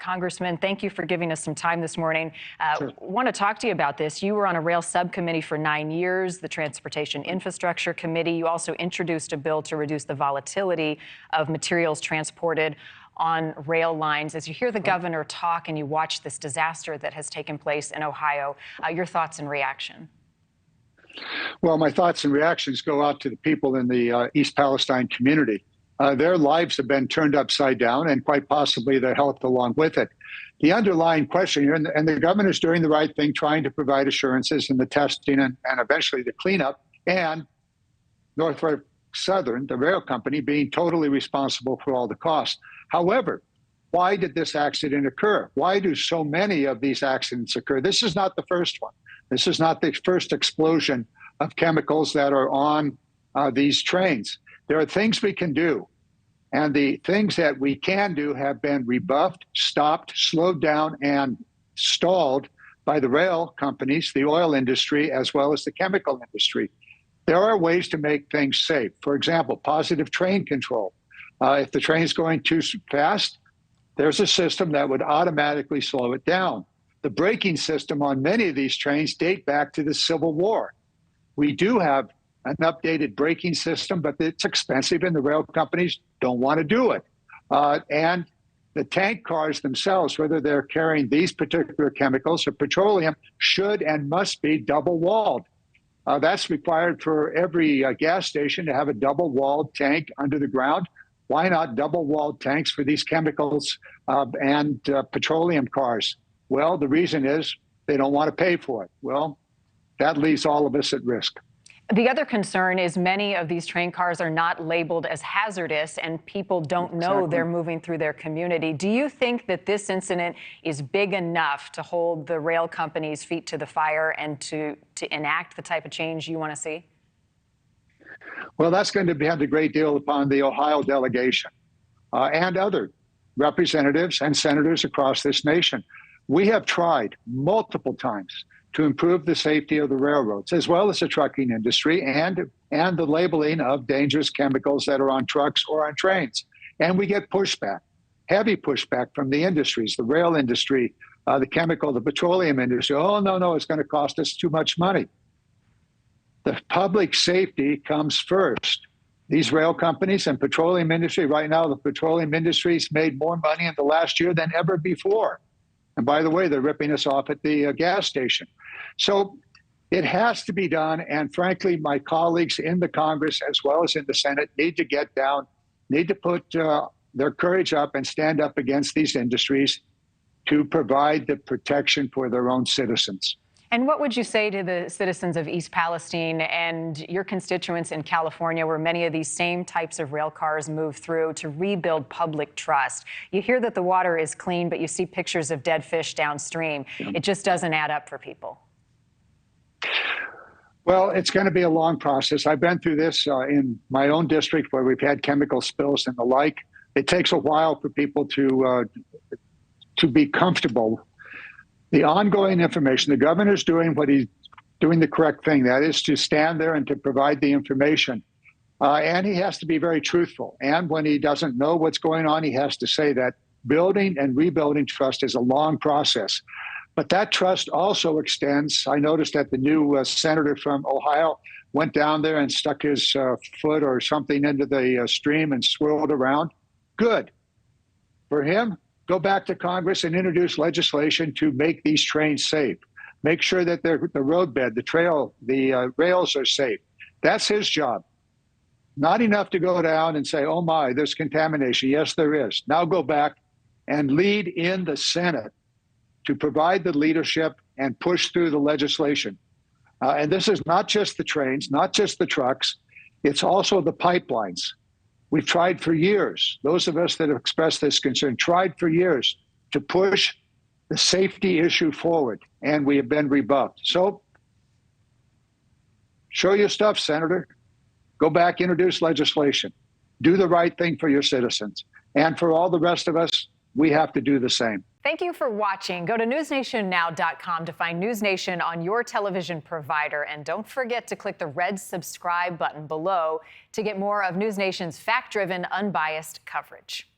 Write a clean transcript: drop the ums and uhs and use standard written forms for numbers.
Congressman, thank you for giving us some time this morning. Sure. Want to talk to you about this. You were on a rail subcommittee for 9 years, the Transportation Infrastructure Committee. You also introduced a bill to reduce the volatility of materials transported on rail lines. As you hear the governor talk and you watch this disaster that has taken place in Ohio, your thoughts and reaction? Well, my thoughts and reactions go out to the people in the East Palestine community. Their lives have been turned upside down, and quite possibly their health along with it. The underlying question here, and the governor's doing the right thing, trying to provide assurances in the testing and eventually the cleanup, and Norfolk Southern, the rail company, being totally responsible for all the costs. However, why did this accident occur? Why do so many of these accidents occur? This is not the first one. This is not the first explosion of chemicals that are on these trains. There are things we can do. And the things that we can do have been rebuffed, stopped, slowed down, and stalled by the rail companies, the oil industry, as well as the chemical industry. There are ways to make things safe. For example, positive train control. If the train is going too fast, there's a system that would automatically slow it down. The braking system on many of these trains date back to the Civil War. We do have an updated braking system, but it's expensive and the rail companies don't want to do it. And the tank cars themselves, whether they're carrying these particular chemicals or petroleum, should and must be double-walled. That's required for every gas station to have a double-walled tank under the ground. Why not double-walled tanks for these chemicals and petroleum cars? Well, the reason is they don't want to pay for it. Well, that leaves all of us at risk. The other concern is many of these train cars are not labeled as hazardous and people don't know they're moving through their community. Do you think that this incident is big enough to hold the rail companies' feet to the fire and to enact the type of change you want to see? Well, that's going to depend a great deal upon the Ohio delegation and other representatives and senators across this nation. We have tried multiple times to improve the safety of the railroads, as well as the trucking industry and the labeling of dangerous chemicals that are on trucks or on trains. And we get pushback, heavy pushback from the industries, the rail industry, the chemical, the petroleum industry. Oh, no, it's going to cost us too much money. The public safety comes first. These rail companies and petroleum industry, right now, the petroleum industry's made more money in the last year than ever before. And by the way, they're ripping us off at the gas station. So it has to be done. And frankly, my colleagues in the Congress, as well as in the Senate, need to get down, need to put their courage up and stand up against these industries to provide the protection for their own citizens. And what would you say to the citizens of East Palestine and your constituents in California, where many of these same types of rail cars move through, to rebuild public trust? You hear that the water is clean, but you see pictures of dead fish downstream. Yeah. It just doesn't add up for people. Well, it's going to be a long process. I've been through this in my own district where we've had chemical spills and the like. It takes a while for people to be comfortable. The ongoing information, the governor's doing the correct thing. That is to stand there and to provide the information. And he has to be very truthful. And when he doesn't know what's going on, he has to say that building and rebuilding trust is a long process. But that trust also extends. I noticed that the new senator from Ohio went down there and stuck his foot or something into the stream and swirled around. Good. For him, go back to Congress and introduce legislation to make these trains safe. Make sure that the roadbed, the trail, the rails are safe. That's his job. Not enough to go down and say, oh my, there's contamination. Yes, there is. Now go back and lead in the Senate to provide the leadership and push through the legislation. And this is not just the trains, not just the trucks. It's also the pipelines. We've tried for years, those of us that have expressed this concern, tried for years to push the safety issue forward, and we have been rebuffed. So show your stuff, Senator. Go back, introduce legislation. Do the right thing for your citizens. And for all the rest of us, we have to do the same. Thank you for watching. Go to newsnationnow.com to find NewsNation on your television provider. And don't forget to click the red subscribe button below to get more of NewsNation's fact-driven, unbiased coverage.